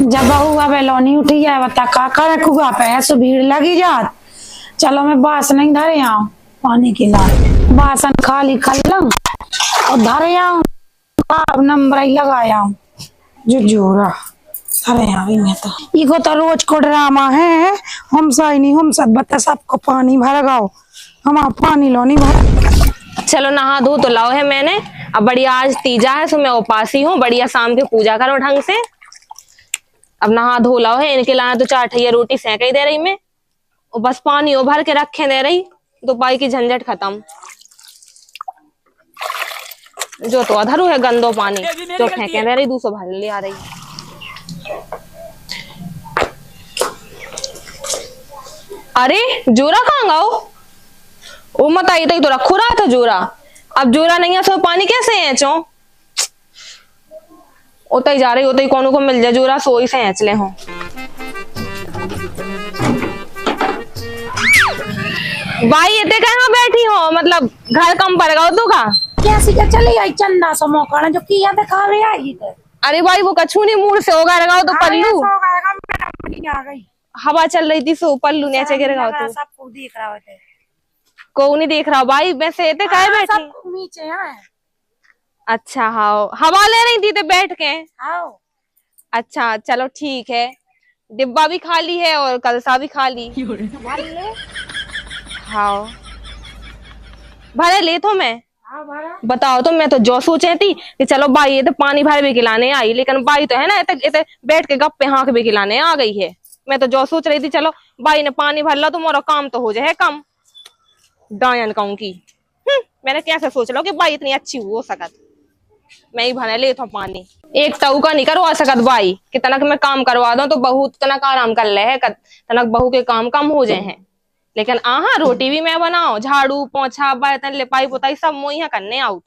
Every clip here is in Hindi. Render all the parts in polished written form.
जब बहू अब लोनी उठी जाए बता का करे खुआ पे ऐसे भीड़ लगी जात। चलो मैं बास नहीं धरे आऊं पानी की ला बासन खाली कर लूं और धरे आऊं नंबर ही लगाया हूं जो जोरा धरे आई मैं तो इको तो रोज को ड्रामा है। हम सही नहीं हम सब बता सबको पानी भर गाओ हम पानी लो नहीं भर। चलो नहा धो तो लाओ है मैंने। अब बढ़िया आज तीजा है, सो मैं उपासी हूँ, बढ़िया शाम के पूजा करो ढंग से। अब नहा धो लाओ है, इनके लाना तो 4 ठैया रोटी सेंक ही दे रही मैं, और बस पानी ओ भर के रखे दे रही, तो पाई की झंझट खत्म। जो तो अधरू है गंदो पानी जो फेंके दे रही, दूसरा भर ले आ रही। अरे जोरा कहाँ गाओ? ओ मत आई तो रखो रहा था जोरा, अब जोरा नहीं है तो पानी कैसे है चो? उतई जा रही उतई कौन को मिल जाए जोरा, सोई से ऐच ले हो। भाई इतने कहाँ बैठी हो, मतलब घर कम पड़ गया तू का? कैसी क्या चली आई चंदा सा मौका जो किया दिखा रही आई थे। अरे भाई वो कछू नहीं मूड से होगा लगाओ तो पल्लू आ गई हवा चल रही थी, सो पल्लू नीचे गिर गया तो सबको देख रहा है। को नहीं देख रहा भाई, वैसे इतने काहे बैठी? सब नीचे है। अच्छा हाँ, हवा ले रही थी तो बैठ के। हाँ अच्छा चलो ठीक है, डिब्बा भी खाली है और कलसा भी खाली। हाँ भरे ले तो मैं बताओ, तो मैं तो जो सोचे थी कि चलो भाई ये तो पानी भर भी खिलाने आई, लेकिन भाई तो है ना इतने बैठ के गप्पे हाँक भी खिलाने आ गई है। मैं तो जो सोच रही थी चलो भाई ने पानी भर ला तो मोरा काम तो हो जाए कम। डायन कहूं की मैंने कैसे सोच लो कि भाई इतनी अच्छी हो सकत, मैं ही भरने ले तो पानी एक टऊ का नहीं करवा सकत भाई कि तनक मैं काम करवा दूं तो बहू तनक आराम कर ले है, तनक बहू के काम कम हो जाए हैं। लेकिन आहा रोटी भी मैं बनाओ, झाड़ू पोछा बर्तन लिपाई पुताई सब मुझे करने आउट।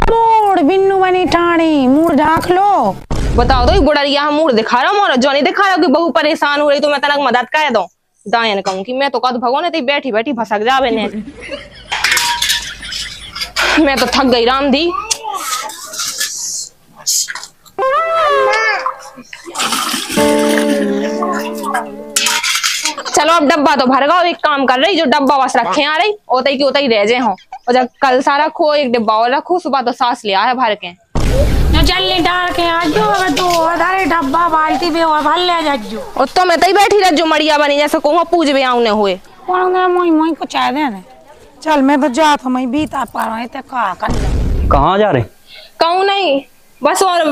मूड बिन्नू बनी ठाणी मूड ढाक लो। बताओ तो गुड़रिया मूड दिखा रहा हूँ, जो नहीं दिखा रहा कि बहू परेशान हो रही तो मैं तनक मदद कर दो। दायन कहूँ कि मैं तो कद भगवान ते बैठी बैठी भसक जावे ने। मैं तो थक गई राम दी। चलो अब डब्बा तो भर गया, एक काम कर रही जो डब्बा बस रखे आ रही ओतई की ओतई रह जाए हो, और जब कल सारा रखो एक डिब्बा और रखो, सुबह तो सांस लिया है भर के जल्दी डाल के आजो तो अरे डब्बा बाल्टी में और भर ले जाजो। और तो मैं तई बैठी रह जो मड़िया बनी जैसे को पूज भी आउने हुए कौन ना मोई मोई को चाय देने। चल मैं तो जात हूं, मैं बीता पा रहा है ते कहाँ जा रहे? कहूँ नहीं बस, और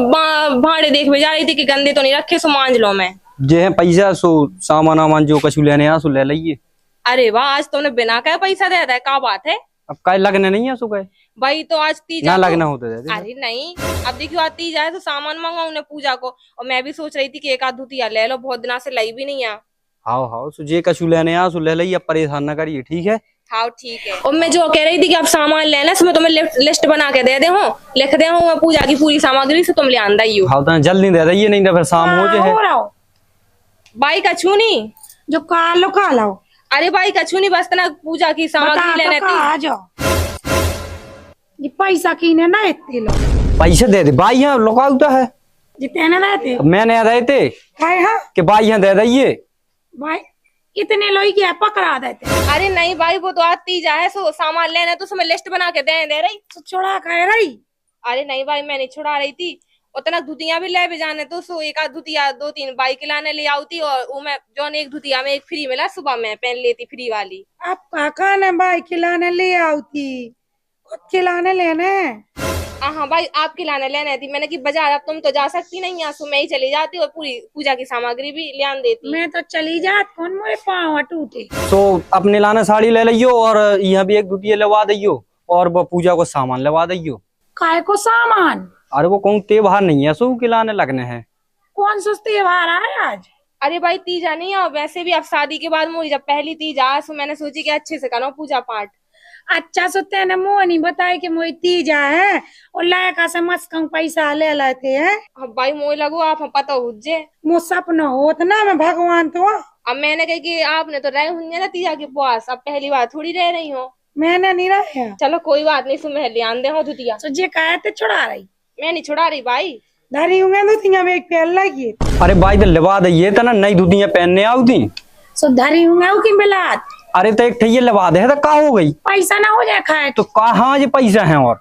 भाड़े देख भी जा रही थी कि गंदे तो नहीं रखे, सो मांज लो मैं जे है पैसा सो सामान वामान जो कछु लेने आ सो ले लिये। अरे वाह आज तुमने बिना कहे पैसा दे दिया, क्या बात है? अब काय लगने नहीं है सो गए भाई तो आज तीजा ना तो, लगना होता है। अरे नहीं अब देखियो आज तीजा है तो सामान मंगाऊ ने पूजा को, और मैं भी सोच रही थी कि एक आध धुतिया ले लो, बहुत दिना से लाई भी नहीं है। हाँ हाँ सो जे कछु लेने आ सो ले लिये, अब परेशान ना करिए ठीक है। हाँ ठीक है। और मैं जो कह रही थी कि आप सामान लेना है, मैं तुम्हें लिस्ट बना के दे हूँ, लिख दे हूँ पूजा की पूरी सामग्री से तुम ले आंदा ही हो। हाँ तो जल्दी दे दिए नहीं तो फिर शाम हो जाए। भाई कछू नहीं जो कालो कालो। अरे भाई कछू नहीं बस ना पूजा की सामग्री लेने थी। आ जाओ ये पैसा कीने ना इतने लो पैसे दे दे भाई यहाँ लुकाउता है जितने रहते मैंने दे थे हाँ कि भाई यहाँ दे दिए भाई इतने लोग क्या पकड़ा देते। अरे नहीं भाई वो तो आती जा है, सो सामान लेना तो उसमें लिस्ट बना के दे रही तो छुड़ा कह रही। अरे नहीं भाई मैं नहीं छुड़ा रही थी, उतना धुतिया भी ले भी जाने तो सो एक आध धुतिया 2-3 बाइक लाने ले आती, और वो मैं जो एक धुतिया में एक फ्री मिला सुबह में पहन लेती फ्री वाली। आप काका ने बाइक खिलाने ले आती खुद खिलाने लेने। हाँ भाई आप खिलाने लेने थी, मैंने कि बाजार अब तुम तो जा सकती नहीं यहाँ, सो मैं ही चली जाती और पूरी पूजा की सामग्री भी ले आन देती। मैं तो चली जात कौन मेरे पाँव टूटे। तो अपने लाने साड़ी ले लियो और यहाँ भी एक धुतिया लगा दियो और वो पूजा को सामान लगा दियो। काय को सामान? अरे वो कौन त्योहार नहीं है सो खिलाने लगने हैं। कौन सा त्योहार है आज? अरे भाई तीजा नहीं है, वैसे भी अब शादी के बाद मुझे जब पहली तीज आ, सो मैंने सोची कि अच्छे से करो पूजा पाठ। अच्छा सो तेने मुँह नहीं बताए कि मोई तीजा है और लायका से मस्कंग पैसा ले लेते हैं। अब भाई मोई लगो आप हम पता हुज्जे। मो सपना होत ना मैं भगवान तो अब मैंने कही कि आपने तो रहे होंगे ना तीजा के पास, अब पहली बार थोड़ी रह रही हो। मैंने नहीं रहा। चलो कोई बात नहीं, सुमेह ले आंदे हो धुतिया। तो जे कहे ते छुड़ा रही मैं नहीं छुड़ा रही भाई। धरी हूँ मैं धुतिया में एक पेल लगी। अरे भाई तो लवा दे, ये तो ना नई धुतियां पहनने आउती। सो धरी हूँ मैं की मिलात। अरे तो एक ठे लवा दे तो का हो गई? पैसा ना हो जाए खाए तो कहाँ ये पैसा है और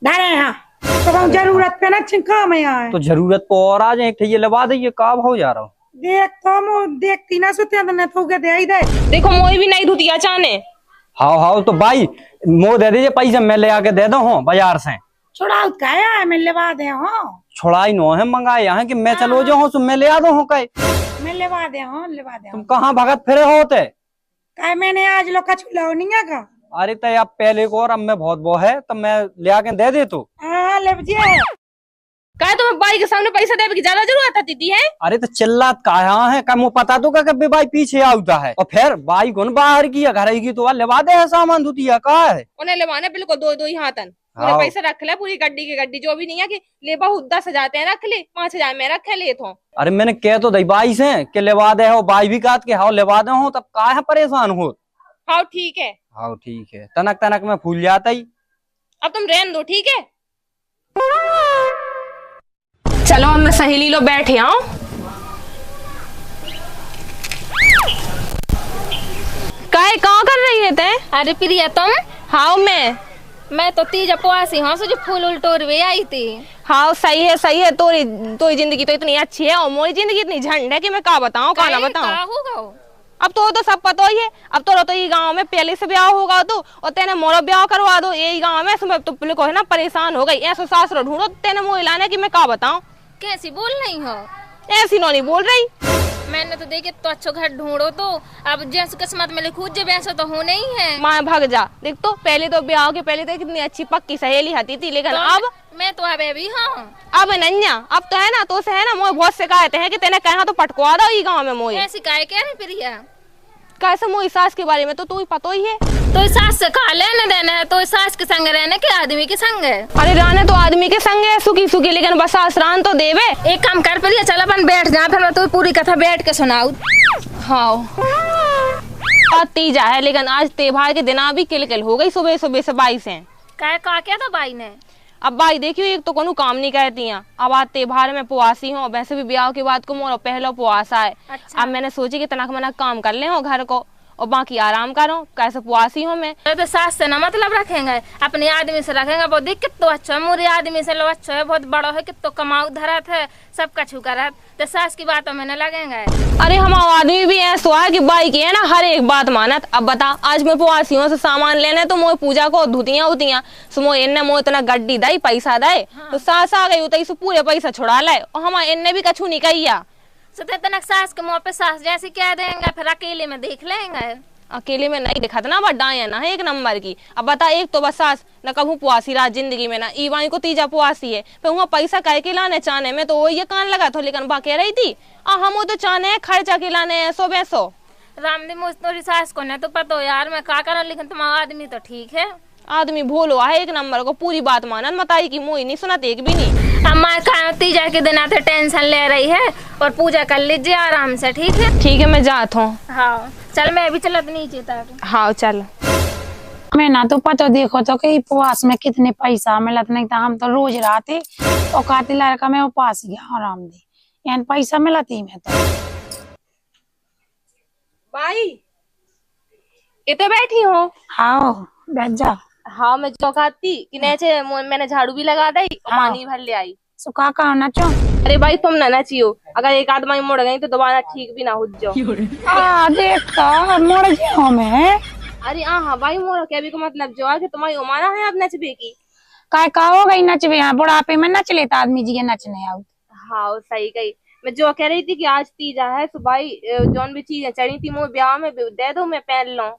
धरे यहाँ तो जरूरत पे ना छिंका में यहाँ तो जरूरत को और आ जाए, एक ठे लवा दे, ये का भाव जा रहा हूँ। देख तो मो देखती ना सुते न तो के दे दे। देखो मोई भी नहीं धुतिया चाहने। हाँ हाँ तो भाई मो दे दीजिए पैसा, मैं ले आके दे दो हूँ बाजार से। छुड़ाऊ काया है मैं लेवा दे हो। छुड़ाई नो है मंगाया है कि मैं चलो जाऊँ तो मैं ले आ दो हूँ। कहे मैं लेवा दे हो लेवा दे तुम कहाँ भगत फिरे होते? कहे मैंने आज लोग का छुलाओ नहीं है का। अरे तो आप पहले को और अब मैं बहुत वो है तब मैं ले आके दे दे तू। हाँ ले बजिए। कहे तुम्हें भाई के सामने पैसा देने की ज्यादा जरूरत है दीदी है। अरे तो चिल्लात कहाँ है, कम पता तो कभी भाई पीछे आता है और फिर भाई कौन बाहर की घर की तो लेवा दे है सामान धुतिया का है। उन्हें लेवाने बिल्कुल दो दो ही हाथन। हाँ। पैसा रख ले पूरी गड्डी की गड्डी, जो भी नहीं है कि ले बहुत 10,000 रख ले, 5,000 में रखे ले तो। अरे मैंने कह तो दई बाई से कि लेवा दे हो, बाई भी काट के हाँ लेवा दे हो, तब का है परेशान हो। हाँ ठीक है। हाँ ठीक है, तनक तनक में फूल जाता ही। अब तुम रहन दो ठीक है। चलो अब मैं सहेली लो बैठे आओ। काय कहाँ कर रही है ते? अरे प्रिया तुम? हाँ मैं तो तीज उपवासी हूँ, जो फूल उल तोड़ वे आई थी। हाँ सही है। तोरी जिंदगी तो इतनी अच्छी है और मोरी जिंदगी इतनी झंड है कि मैं क्या बताऊँ क्या ना बताऊँ। अब तो सब पता ही है। अब तो ये गांव में पहले से ब्याह होगा तो और तेने मोरा ब्याह करवा दो यही गांव में। सुबह तो को है ना परेशान हो गई, ऐसा सासुर ढूंढो तेने मोह लाने की मैं क्या बताऊँ। कैसी बोल रही हो? ऐसी नहीं बोल रही। मैंने तो देखे तो अच्छा घर ढूंढो, तो अब जैसे किस्मत में लिखूं जब ऐसा तो हो नहीं है। माँ भाग जा। देख तो पहले तो ब्याह के पहले तो कितनी अच्छी पक्की सहेली आती थी, लेकिन तो अब मैं तो अब भी हूँ। अब नन्या अब तो है ना तो से है ना मोह बहुत शिकायत है कि तेने कहा तो पटकवा दो ये गाँव में मोह। ऐसी काय कह रही प्रिया? कैसे मोही सास के बारे में तो तू ही पता ही है। तो सास से कहा लेने देना है, तो सास के संग रहने के आदमी के संग है। अरे रहने तो आदमी के संग है सुखी सुखी, लेकिन बस सास रान तो देवे। एक काम कर प्रिया, चल अपन बैठ जा, फिर मैं तो पूरी कथा बैठ के सुनाऊ। हाँ तीजा है लेकिन आज त्योहार के दिन भी किलकिल हो गई सुबह सुबह से बाई से। कहा क्या था बाई ने? अब भाई देखियो एक तो कोनो काम नहीं करती हैं। अब आज त्योहार में पुआसी हूँ, वैसे भी ब्याह के बाद को मोरा पहला पुआसा है। अच्छा। अब मैंने सोची कि तनक मना काम कर ले हो घर को और बाकी आराम करो, कैसे पुआसी हूँ मैं। तो सास से ना मतलब रखेंगे, अपने आदमी से रखेंगे। वो देख कितना अच्छा है, मोरे आदमी से लो अच्छा है, बहुत बड़ा है, कितना कमाऊ धरत है, सब कछु करत, तो सास की बातों में न लगेंगे। अरे हमारा आदमी भी ऐसा है कि बाई की है ना हर एक बात मानत। अब बता आज मैं पुआसियों से सामान लेने तो मोह पूजा को धुतियां उतियां सुमो इनने मोह इतना गड्डी दई पैसा दे। हाँ। तो सास आ गई उतई से पूरे पैसा छुड़ा लाए और हमारे इनने भी कछु नहीं कहिया। तनक सास के मुँह पे सास जैसी क्या देंगे, फिर अकेले में देख लेंगे। अकेले में नहीं दिखा था ना बड़ा है ना एक नंबर की। अब बता एक तो बस सास न कभू पुआसी रात जिंदगी में ना ईवाई को तीजा पुआसी है, फिर वहाँ पैसा कह के लाने चाहने में तो वो ये कान लगा था, लेकिन बा कह रही थी हम तो चाहने खर्चा के लाने ऐसो वैसो। रामदेव मुझ सास को न तो पता हो यार मैं क्या करा, लेकिन तुम्हारा आदमी तो ठीक है। आदमी भोलो है एक नंबर को, पूरी बात मानत बताई की मुँह नहीं सुना एक भी नहीं। अम्मा तीजा के दिन आते टेंशन ले रही है और पूजा कर लीजिए आराम से, ठीक है? ठीक है मैं जाता हूँ। हाँ चल मैं अभी चलत नीचे तक। हाँ चल। मैं ना तो पता देखो तो कि उपवास में कितने पैसा मिलत, नहीं तो हम तो रोज रहते और खाते लड़का में उपवास गया आराम दे यानी पैसा मिलती में तो। भाई इतने बैठी हो? हाँ बैठ जा। हाँ मैं चौकाती कि नैचे मैंने झाड़ू भी लगा दी और हाँ। पानी भर ले आई। सुखा का होना चो। अरे भाई तुम ना नचियो, अगर एक आदमी मुड़ गई तो दोबारा ठीक भी ना हो जाओ। देखता मुड़ गया मैं। अरे हाँ भाई मोर क्या भी को मतलब जो है कि तुम्हारी उमाना है अब नचबे की। का हो गई नचबे, यहाँ बुढ़ापे में नच लेता आदमी जी के नचने आओ। हाँ सही कही। मैं जो कह रही थी कि आज तीजा है तो भाई जौन भी चीजें चढ़ी थी मुझे ब्याह में दे दो मैं पहन लूं।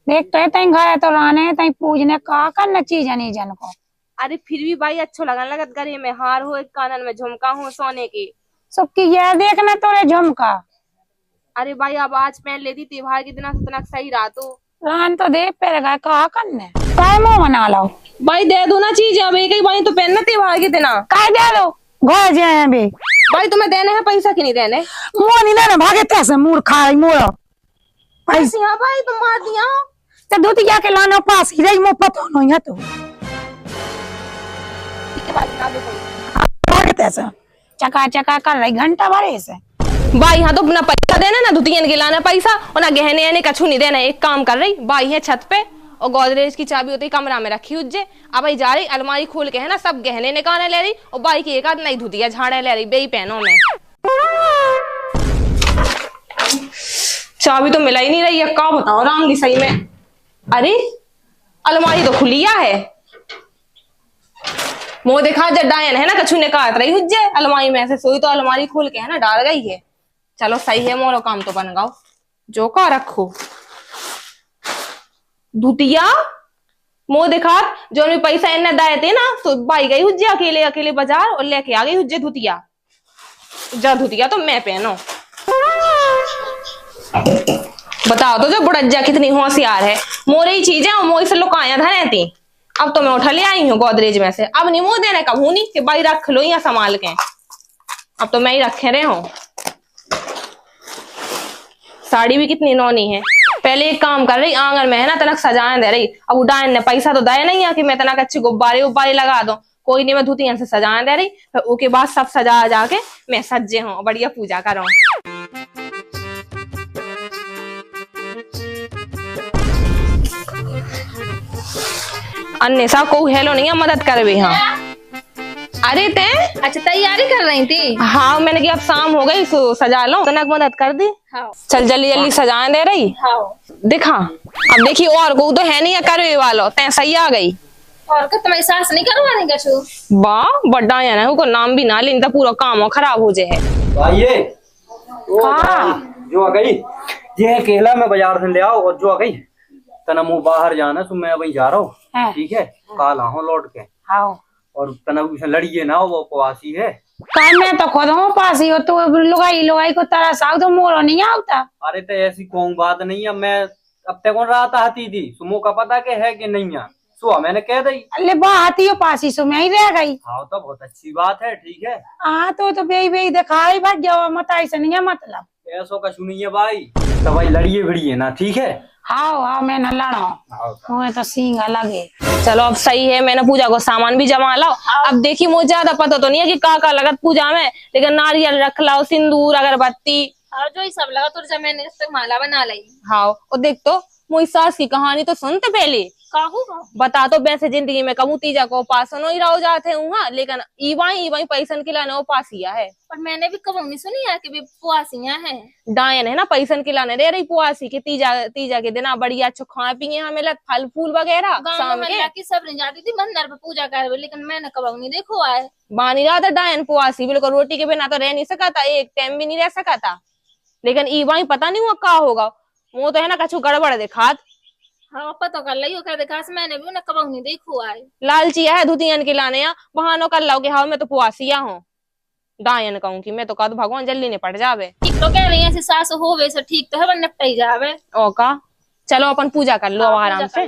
देख तो तई घर तो रहने तई पूजने का करना चीज नहीं जन को। अरे फिर भी भाई अच्छा लगन लगत गले में हार हो, एक कानन में झुमका हो सोने की। सबकी यह देखना तोरे झुमका। अरे भाई अब आज पहन लेती त्योहार के दिन इतना सही रहा तो। रान तो दे पेरे का कहा करने काय मुंह बना लो भाई दे दो ना चीज, अब एक ही भाई तो पहनना त्योहार के दिन। काय दे दो घर जाए बे भाई तुम्हें देने हैं पैसा कि नहीं देने? मुंह नहीं देने भागे तैसे मूड खाई मोड़ पैसे हाँ भाई तुम मार दिया तो दूध या के लाना पास ही रही मुंह पतो नहीं है तो भागे तैसे चका चका कर रही घंटा भरे से भाई हाँ तो अपना पैसा देना ना, दुतियन के लाना पैसा और ना गहने आने कछु नहीं देना। एक काम कर रही, भाई है छत पे और गोदरेज की चाबी होती कमरा में रखी उज्जे। अब भाई जा रही अलमारी खोल के है ना सब गहने निकालने ले रही और भाई की एक आध नई धुतिया झाड़े ले रही बेई पहनों में। चाबी तो मिला ही नहीं रही है, क्या बताओ रामली सही में। अरे अलमारी तो खुलिया है, मुंह दिखा जड्डायन है ना कछु ने काट रही हुज्जे अलमारी में से सोई तो अलमारी खोल के है ना डाल गई है। चलो सही है मोरो काम तो बन गाओ जो का रखो धुतिया मुंह दिखा जो भी पैसा इन्हें दाए थे ना तो भाई गई हुज्जे अकेले अकेले बाजार और लेके आ गई हुज्जे धुतिया। जा धुतिया तो मैं पहनो बताओ तो जो बुढ़ज्जा कितनी होशियार है, मोरे ही चीजें और मोई से लुकाया था रहती। अब तो मैं उठा ले आई हूँ गोदरेज में से, अब नहीं मुंह देने का हूं नहीं कि भाई रख लो या संभाल के, अब तो मैं ही रखे रहे हूँ। साड़ी भी कितनी नौनी है, पहले एक काम कर रही आंगन में है ना तनक सजाने दे रही। अब उडायन ने पैसा तो दे नहीं है कि मैं तनक अच्छी गुब्बारे उब्बारे लगा दूं, कोई नहीं मैं धुतियन से सजाने दे रही। फिर उसके बाद सब सजा जाके मैं सज्जे हूँ बढ़िया पूजा करूँ। अन्य सा को हेलो नहीं है मदद कर भी। हाँ अरे ते अच्छा तैयारी कर रही थी। हाँ मैंने कहा अब शाम हो गई तो सजा लो, तनक मदद कर दी। हाँ। चल जल्दी जल्दी सजाने दे रही। हाँ। दिखा अब देखी और को तो है नहीं है करवे वालो तै सही आ गई। और क्या तुम्हारी सास नहीं करवाने कछु? वाह बड़ा है ना उनको नाम भी ना लेनी तो पूरा काम खराब हो जाए। भाई जो आ गई ये केला मैं बाजार से ले आओ और जो आ गई तना मुँह बाहर जाना तो मैं वही जा रहा हूँ ठीक है, काल आऊँ लौट के। हाँ और तना लड़िए ना वो उपवासी है। काय मैं तो खुद हूँ पास ही हो तो लुगाई लुगाई को तरस आओ तो मोरो नहीं आता। अरे तो ऐसी कौन बात नहीं है, मैं अब तक कौन रात आती थी सुमो का पता के है कि नहीं है सुबह मैंने कह दी। अरे बात ही हो पास ही सो मैं ही रह गई। हाँ तो बहुत अच्छी बात है ठीक है। हाँ तो बेई बेई दिखाई भाग जाओ मत ऐसे नहीं है मतलब ऐसो का सुनिए भाई तो भाई लड़िए भिड़िए ना ठीक है। हाँ हाँ मैं न लड़ा मैं तो सींग लगे। चलो अब सही है, मैंने पूजा को सामान भी जमा लाओ। अब देखी मुझे ज्यादा पता तो नहीं है कि का लगत पूजा में, लेकिन नारियल रख लाओ सिंदूर अगरबत्ती और जो ही सब लगा तो मैंने इस तक माला बना ली। हाँ और देख तो मुझी सास की कहानी तो सुनते पहले बता तो वैसे जिंदगी में कमू तीजा को उपास ही रहो जाते हूँ, लेकिन ईवाई पैसन खिलाने उपास किया है। पर मैंने भी कभी नहीं सुनी है कि पुआसियां हैं। डायन है ना पैसन खिलाने दे रही पुआसी की तीजा के दिन बढ़िया अच्छो खाए पिए हमें मिलत फल फूल वगैरह शाम के। सब नहीं जाती थी मंदिर पे पूजा कर, लेकिन मैंने कभी नहीं देखो आए। बानी रहा था डायन पुआसी बिल्कुल रोटी के बिना तो रह नहीं सका था, एक टाइम भी नहीं रह सका था। लेकिन ईवाई पता नहीं हुआ क्या होगा, वो तो है ना कछु गड़बड़ दिखात। हाँ पता कर लो क्या देखा, मैंने भी उन्हें कभी नहीं देखो आए। लालचिया है धुतियन के लाने बहानो कर लो कि हाँ मैं तो पुआसिया हूँ डायन कहूँ कि मैं तो कह भगवान जल्दी निपट जावे। ठीक तो कह रही है सास हो वैसे ठीक तो है निपट जावे। ओ का चलो अपन पूजा कर लो आराम से।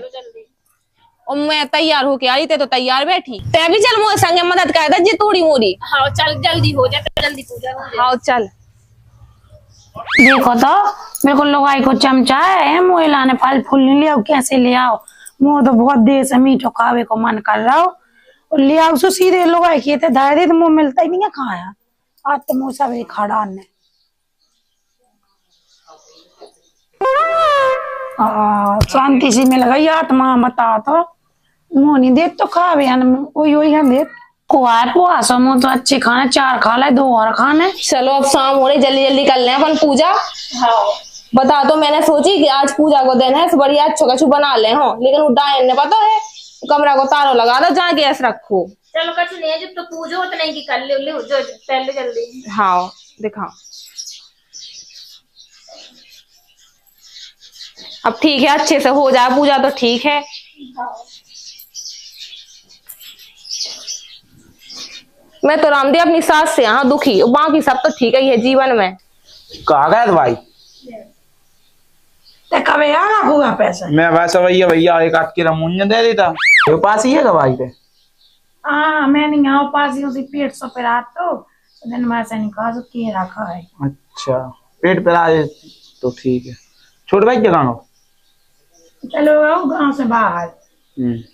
और मैं तैयार होके आई थे तो तैयार बैठी तै भी चल मोरे संगे मदद कर दे जी थोड़ी मोरी। हाँ चल जल्दी हो जाए जल्दी पूजा हो जाए। हाँ चल देखो तो बिल्कुल लुगाई को चमचा है मुँह लाने फल फूल नहीं लिया कैसे ले आओ, मोर तो बहुत देर से मीठो खावे को मन कर रहा हो और ले आओ सो सीधे लुगाई किए थे धारे तो मुँह मिलता ही नहीं है खाया आज तो मुँह सब खड़ा ने शांति सी मिल गई आत्मा बता तो मुँह नहीं दे तो खावे वही है दे कुआर पुआसो मुँह तो अच्छे खाने 4 खा ले 2 और खाने। चलो अब शाम हो रही जल्दी जल्दी कर ले अपन पूजा। हाँ बता तो मैंने सोची कि आज पूजा को दिन है बढ़िया अच्छो कछु बना ले हो, लेकिन वो डायन ने पता है कमरा को तारो लगा दो जहाँ गैस रखो। चलो कछु नहीं है जब तो पूजा उतना ही कर ले जो पहले जल्दी। हाँ दिखा अब ठीक है अच्छे से हो जाए पूजा तो ठीक है। मैं तो रामदेव अपनी सास से यहाँ दुखी, बाकी सब तो ठीक ही है जीवन में। कहा गया भाई ते कबे आगा हुआ पैसा। मैं वैसे भैया भैया एक आध की रमूनिया दे देता, तो पास ही है भाई के। हाँ मैं नहीं आओ पास ही उसी पेट सो पे रात तो दिन में से निकाल तो के रखा है। अच्छा पेट पे आए तो ठीक है। छोटे भाई क्या गाँव? चलो आओ गांव से बाहर।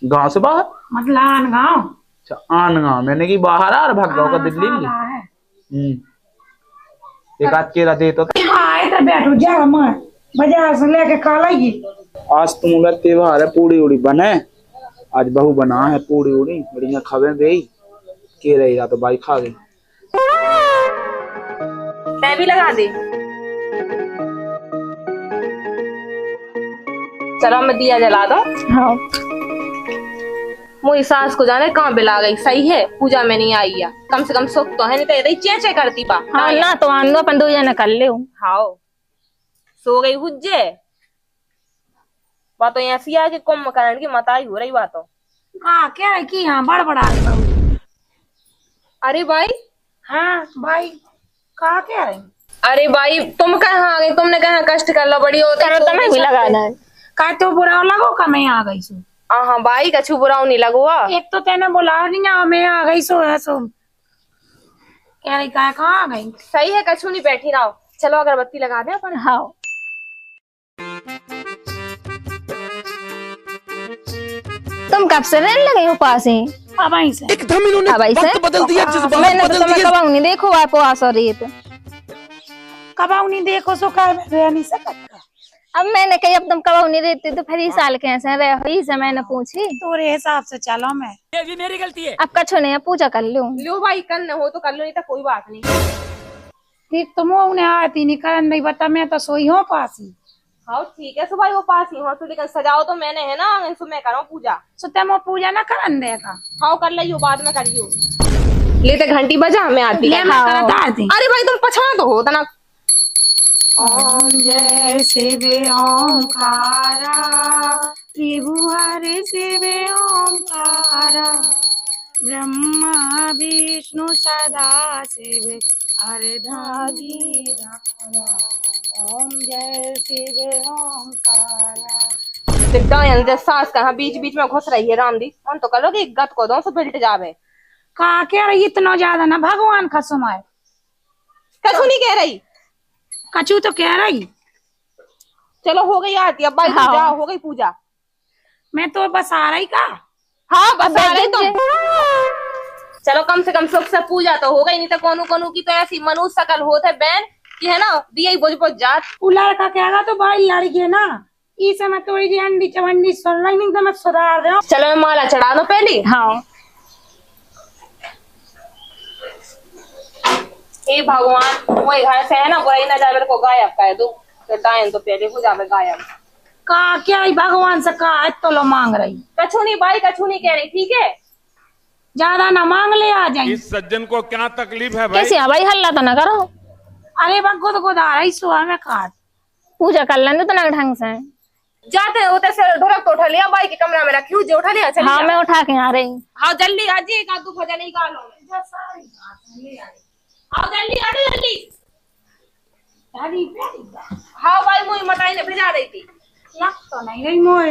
गाँव से बाहर मतलब आन गांव। अच्छा आन गाँव, मैंने की बाहर आ भाग गाँव का दिल्ली में। है एक आध केला दे तो आए तो बैठो जा मैं बाजार से लेके खा लेगी। आज तुम लोग त्योहार है, पूड़ी उड़ी बने आज बहू बना है पूड़ी उड़ी बढ़िया खावे दे के रही तो भाई खा गई। तय भी लगा दे। चलो मैं दिया जला दो। हाँ मोरी सास को जाने कहाँ बिला गई। सही है पूजा में नहीं आई है, कम से कम सुख तो है, नहीं तो ऐसे ही चेचे करती बा। हाँ ना तो आन दो अपन 2 जना कर ले। हाओ सो गई हुज्जे बातों ऐसी है कि कुंभकर्ण की मताई हो रही बातों। हाँ क्या है कि हाँ बड़ा बहू। अरे भाई हाँ भाई कहा क्या रही। अरे भाई तुम कहाँ आ गई? तुमने कहा कष्ट कर लो बड़ी होती करो तो मैं भी लगा ना। का तो बुरा लगो का मैं आ गई सो। हाँ भाई कछु बुरा नहीं लगुआ। एक तो तेने बुला नहीं आ मैं आ गई सो है सो कह रही कहाँ आ गई। सही है कछु नहीं बैठी रहो। चलो अगरबत्ती लगा दे अपन। हाँ तुम कब से रहने लगे हो पास ही? अब आई से एकदम इन्होंने अब ऐसे वक्त बदल दिया, जज्बात मैंने तो बदल तुम्हें दिए। कब नहीं देखो आप पास और रेत। कब आऊ नहीं देखो सो कह रह नहीं सकता। अब मैंने कही अब तुम कब नहीं रहते तो फिर इस साल कैसे रहे हो, इसे मैंने पूछी। तोरे हिसाब से चलो मैं ये भी मेरी गलती है। अब कछो नहीं है, पूजा कर लो। लो भाई करना हो तो कर लो, नहीं तो कोई बात नहीं। ठीक तुम उन्हें आती नहीं करन नहीं बता मैं तो सोई हूँ पास ही। हाँ ठीक है सुबह वो पास ही हो तो, लेकिन सजाओ तो मैंने है ना, सो मैं करूँ पूजा। सो तम पूजा ना करन देगा। हाँ कर लियो बाद में करियो। ले तो घंटी बजा मैं आती। ले मैं कर दादी। अरे भाई तुम पछाड़ तो हो तना। ओम जय शिव ओंकारा प्रभु हरे शिव ओंकारा ब्रह्मा विष्णु सदा शिव अर्धांगी धारा। ओम जय शिव ओंकारा। डायन जैसे सास कहाँ बीच बीच में घुस रही है रामदी। मन तो करो कि गत को दो सो बिल्ट जावे। का कह रही इतना ज्यादा ना भगवान का समय। कछु नहीं कह रही। कछु तो कह रही। चलो हो गई आरती अब भाई हाँ। जाओ हो गई पूजा। मैं तो बस आ रही का। हाँ बस आ रही बैठ तुम। चलो कम से कम सुख से पूजा तो हो गई, नहीं तो कोनो कोनो की तो ऐसी मनुष्य शकल होते बहन की है ना दिया ही बुझ बुझ जात। वो लड़का कहेगा तो भाई लड़की है ना इस समय थोड़ी जी अंडी चवंडी सुन रही नहीं तो मैं सुधार रहा हूँ। चलो मैं माला चढ़ा दो पहले। हाँ हे भगवान वही घर से है ना बुराई न जावे को गायब कर दो, तो डायन तो पहले हो जावे गायब। का क्या ही भगवान से कहा तो लो मांग रही। कछु नहीं भाई कछु नहीं कह रही ठीक है। ज्यादा ना मांग ले आ जाए। इस सज्जन को क्या तकलीफ है भाई? कैसे है भाई, हल्ला तो ना करो। अरे बा गुद गुद आ रही सुहा में खाट। पूजा कर लेने तो ना ढंग से। जाते होते से ढोलक तो उठा लिया भाई के कमरा में रखी जो उठा लिया। चलिए हाँ मैं उठा के आ रही। हाँ जल्दी आज एक आध दो भजन ही गा लो। आओ जल्दी आ जल्दी। हाँ भाई मुझे मताई ने भेजा रही थी। लग तो नहीं रही मोए।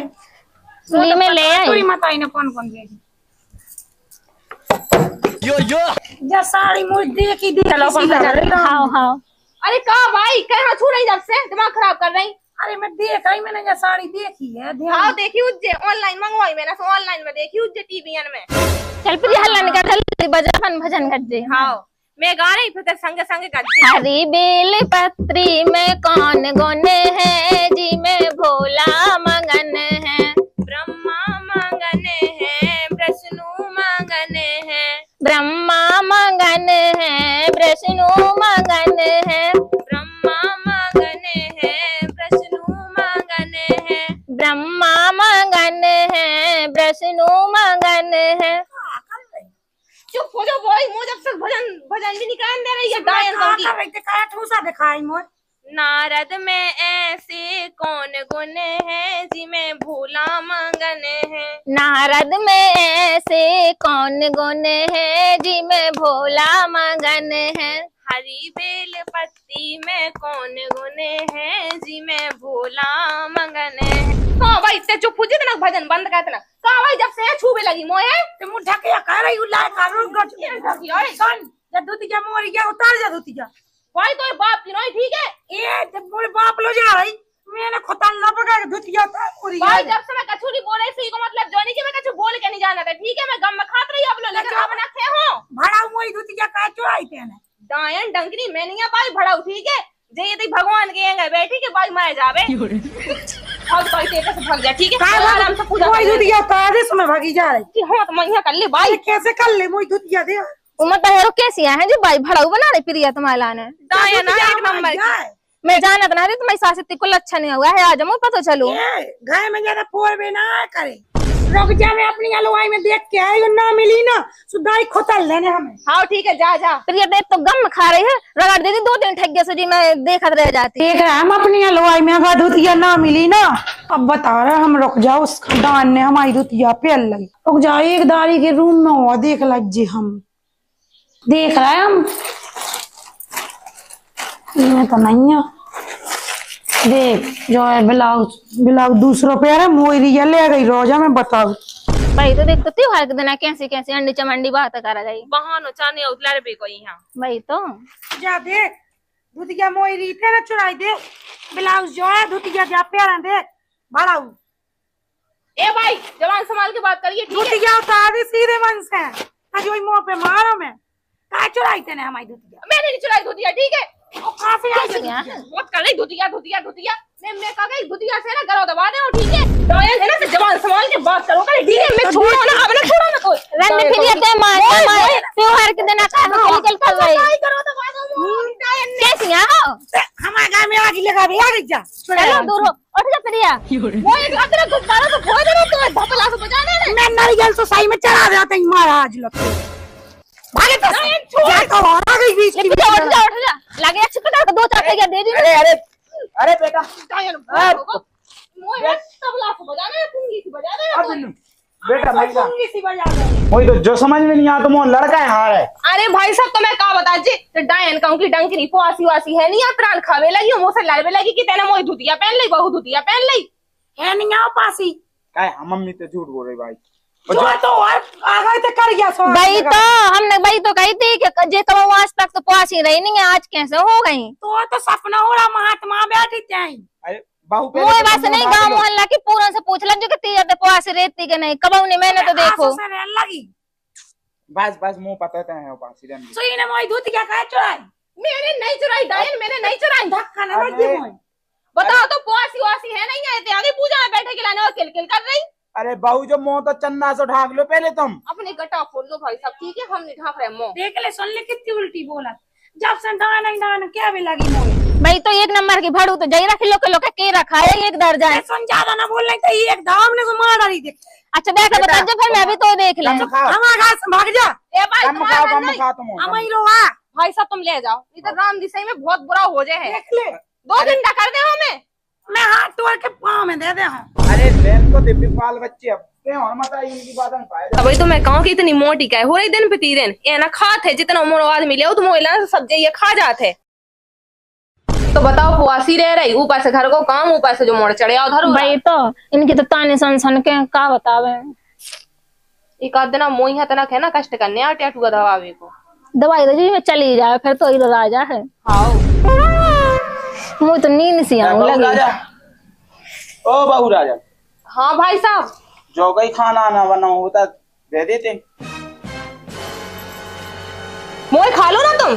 ये मैं ले आई। पूरी मताई ने कौन कौन भेजी। यो जा साड़ी मुझ देखी चलो अपन भजन। हाँ हाँ अरे कहा भाई कहाँ छू रही जब से दिमाग खराब कर रही। अरे मैं देख रही मैंने जा साड़ी देखी है हाँ देखी उज्जे ऑनलाइन मंगवाई मैंने ऑनलाइन में देखी उज्जे टीवीएन में। चल फिर हल्ला नहीं कर, जल्दी बजा अपन भजन कर दे। हाँ मैं गा रही फिर संगे संगे कर दी। हरी बेल पत्री में कौन गुन है जी में भोला मगन है। ब्रह्मा मगन है विष्णु मगन है। ब्रह्मा मगन है विष्णु मगन है। ब्रह्मा मगन है विष्णु मगन है। ब्रह्मा मगन है विष्णु मगन है। चुप हो जाओ भाई मुझे जब तक भजन भजन भी निकाल दे रही है डायन कहाँ की। कर रही थी कहाँ ठूसा दिखाई मोए। नारद में ऐसे कौन गुण है जिमें भोला मगन है। नारद में ऐसे कौन गुण है जी में भोला मगन है। हरी बेल पत्ती में कौन गुने हैं जी मैं भोला मंगने कहाँ भाई ते चुप हो जितना भजन बंद कर देना कहाँ भाई जब से छूबे लगी मोए ते मुंह ढकिया कह रही हूं लाए कानून गट अरे सन जब दुतिया मोर गया उतार जा दुतिया भाई तो बाप की नहीं ठीक है ए जब मोरे बाप लो जा रही मैंने खोतल ना पका के दुतिया उतार मोरी भाई जब से मैं कछु नहीं बोले इसी को मतलब जोनी कि मैं कछु बोल के नहीं जाना था ठीक है मैं गम में खात रही अब लो लेकिन अब ना थे हो भाड़ा मोरी दुतिया का चुराई तेने डायन डंकनी मैं नहीं भाई भड़ाऊ ठीक है जे ये भगवान के आएंगे बैठी के भाई मारे जावे भाग भाई तेरे से भाग जा ठीक है आराम से पूजा मोरी दुतिया उतार दे समय भागी जा रही कि हां तो मैं यहां कर ले भाई कैसे कर ले मोरी दुतिया दे उमर तो कैसी है जो भाई भड़ाऊ बना रहे प्रिया तुम्हारे लाने डायन एक नंबर की मैं जानत ना रही तुम्हारी सास इतनी कुल अच्छा नहीं हुआ है आज मैं पता चलू घर में ज्यादा फोर भी ना करे रुक जा मैं अपनी हलवाई में देख के आई ना मिली ना सुधाई खोतल लेने हमें हाँ ठीक है जा जा प्रिया देख तो गम खा रही है रगड़ देती 2 दिन ठग गया जी मैं देखत रह जाती देख रहे हम अपनी हलवाई में अगर दुतिया ना मिली ना अब बता रहे हम रुक जाओ उस खदान ने हमारी दुतिया पेल लगी रुक जाओ एक दारी के रूम में हुआ देख लीजिए हम देख रहे हम ये तो नहीं है देख जो है ब्लाउज ब्लाउज दूसरों पे है मोरिया ले गई रोजा में बताओ भाई तो देख तो त्योहार के दिन कैसे कैसे अंडी चमंडी बात कर गई बहानो चाने उतलारे पे कोई यहाँ भाई तो जा देख दुतिया मोरी तेरा चुराई दे ब्लाउज जो है दुतिया जा पेरा दे बड़ाऊ ए भाई जवान संभाल के बात करिए ठीक है दुतिया उतार दे सीधे मन से आज वही मुंह पे मारो मैं का चुराई तेने हमारी दुतिया मैंने नहीं चुराई धुतिया ठीक है ओ काफी आ गया बहुत कर रही धुतिया धुतिया धुतिया मैं कह गई धुतिया से ना गलो दबा दे ठीक है डायल है ना से जवान संभाल के बात करो कर ठीक है मैं छोड़ो ना अब ना छोड़ो ना कोई रन फिर ये ते मार त्योहार के दिन का निकल कर रही करो तो कैसी हो हमारे घर में आग लगा दे आगे जा चलो दूर उठ जा प्रिया वो एक लाख का गुब्बारा तो फोड़ देना तो धपला से बजाने ने मैं नारियल तो सही में चढ़ा देता हूं महाराज लोग भागे तो छोड़ तो आ गई बीच की उठ जा लगे चिकटा को 2 चाटे क्या दे दी अरे बेटा मोए तबला से बजाने पुंगी से बजाने बेटा भाई पुंगी सी बजा दे वही तो जो समझ में नहीं आता मोहन लड़का है हार है अरे भाई साहब तो मैं का बता जी तो डायन कहूं की डंकनी पोआसी वासी है नहीं या प्राण खावे लगी मुंह से लड़वे लगी कि तेने मोई धुतिया पहन ली बहू धुतिया पहन ली है नहीं आओ पासी काय मम्मी तो झूठ बोल रही भाई जो तो आ गए थे कर गया सो भाई तो हमने भाई तो कही थी कि जे कब आज तक तो पोआसी रही नहीं है आज कैसे हो गई तो सपना हो रहा महात्मा बैठी थी अरे बाहू पे मोए बस नहीं गांव मोहल्ला की पूरा से पूछ लग जो कि तीर पोआसी रहती कि नहीं कब ने मैंने तो देखो लगी बस मुंह पता है पासी रन सुई ने मोई धुतिया का चुराई मैंने नहीं चुराई डायन मैंने नहीं चुराई धक्का ना लग दे मोई बताओ तो पोआसी वासी है नहीं आए आगे पूजा में बैठे खिलाने और किलकिल कर रही अरे बहू जो मुंह तो चन्ना से ढाक लो पहले तुम अपने गटा खोल लो भाई साहब ठीक है हम नहीं ढाक रहे मुंह देख ले सुन ले कितनी उल्टी बोला जब से डान क्या भी लगी मोई भाई तो 1 नंबर की भाड़ू तो जई रख लो के रखा है एक दर्जा है सुन ज्यादा ना बोल रही थी एक धाम ने को मार डाली देख अच्छा देखो बता जो फिर मैं भी तो देख ले हमारा घर से भाग जा ए भाई कम खा तुम हम ही लोग आ भाई साहब तुम ले जाओ इधर राम जी सही में बहुत बुरा हो जाए है देख ले 2 घंटा कर दे हमें मैं हाथ तोड़ के पाँव में दे दे हूं अरे लेन को दिव्य पाल बच्चे अब और मत आई इनकी बात में फायदा अभी तो मैं कहूं कि इतनी मोटी का है हो रही दिन पे तीन ये ना खात है जितना उम्र आदमी ले तो मोइला सब ये खा जाते तो बताओ पुआसी रह रही ऊपर से घर को काम ऊपर से जो मोड़ चढ़े उधर भाई तो इनकी तो ताने सन के का बतावे एक आध दिन मोई तनक है ना कष्ट करने आ टैटू का दवावे को दवाई तो जी में चली जाए फिर तो ये राजा है हाँ मुझे तो नींद सी आने लगी राजा ओ बहू राजा हाँ भाई साहब जो कहीं खाना ना बना होता दे देते मोए खा लो ना तुम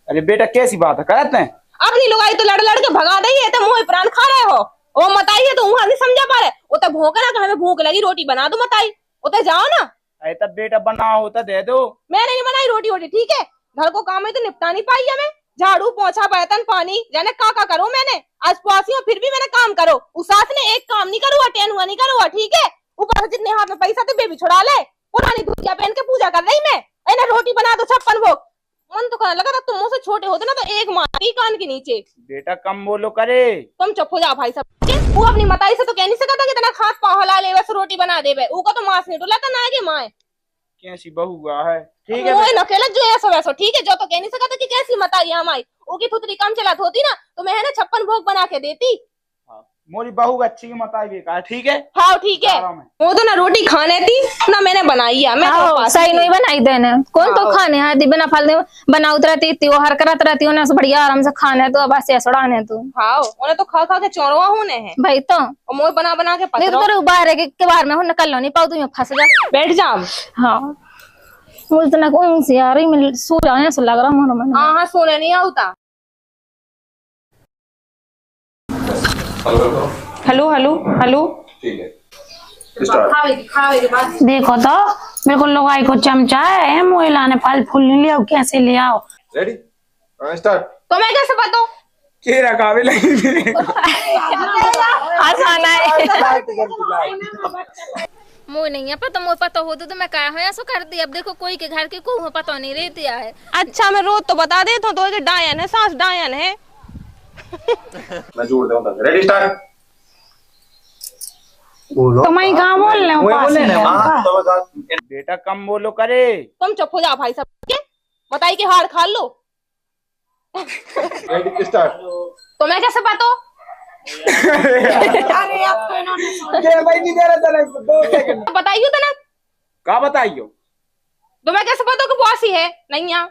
अरे बेटा कैसी बात है करते हैं अपनी लुगाई तो लड़ लड़ के भगा दई है तो मोए प्राण खा रहे हो वो बताइए तो वहां नहीं समझा पा रहे वो तो भूख ना हमें भूख लगी रोटी बना दो बताई वो तो जाओ ना अरे तब बेटा बना होता दे दो मैंने नहीं बनाई रोटी वोटी ठीक है घर को काम है तो निपटा नहीं पाई हमें झाड़ू पोछा बर्तन पानी जाने का करो मैंने आज पासी हूँ फिर भी मैंने काम करो उस सास ने एक काम नहीं करो टेन हुआ नहीं करो ठीक है ऊपर से जितने हाथ में पैसा थे बेबी छुड़ा ले पुरानी धुतिया पहन के पूजा कर रही मैं रोटी बना दो 56 भोग मन तो करने लगा था तुम मुझसे छोटे होते ना तो एक मारी कान के नीचे बेटा कम बोलो करे तुम चुप हो जाओ भाई साहब वो अपनी मताई से तो कह नहीं सकता कि इतना खास पाहला ले बस रोटी बना दे वो का तो मांस नहीं डुला था ना आगे माए कैसी बहू है। ठीक है वो अकेला जो ऐसा वैसा ठीक है, जो तो कह नहीं सकता कि कैसी मत आई हमारी ओकी थुतरी कम चलात होती ना तो मैं है ना 56 भोग बना के देती। मोरी बहू अच्छी की मत आई बेकार। ठीक है हाँ ठीक है, वो तो ना रोटी खाने थी ना मैंने बनाई है, मैं तो पास सही नहीं बनाई देने कौन तो खाने है दी बिना फल बना उतरती थी वो हर करत रहती हो ना बढ़िया आराम से खाने तो बस ऐसा उड़ाने तू। हाँ उन्हें तो खा खा के चौड़वा होने हैं भाई तो और मोर बना बना के नहीं पतरा तो बाहर है के बाहर में हूं निकल लो नहीं पाऊ तू फंस जा बैठ जा। हाँ मुझे तो ना कौन सी यार मैं सो जाने ऐसा लग रहा मोर मन। हाँ हाँ सोने नहीं आता। हेलो हेलो हेलो देखो तो मेरे को लुगाई को चमचा है मुझे लाने फल फूल नहीं ले आओ कैसे ले आओ। Ready start. तो मैं कैसे बताऊं केरा कावे लगी आसान है मुझे नहीं है पता मुझे पता हो तो मैं क्या है ऐसा कर दी। अब देखो कोई के घर के को पता नहीं रहती है। अच्छा मैं रोज तो बता देता हूँ तो डायन है सास डायन है। मैं जोड़ दूंगा। Ready start. तो मैं कहाँ बोल रहे हूँ पास में हां तो बता। बेटा कम बोलो करे। तुम चुप हो जाओ भाई सब के बताई के हार खा लो। Ready start. तो मैं कैसे बताऊं बताइयो तो ना का बताइयो। तो मैं कैसे बताऊं कि बॉस ही है नहीं यहाँ।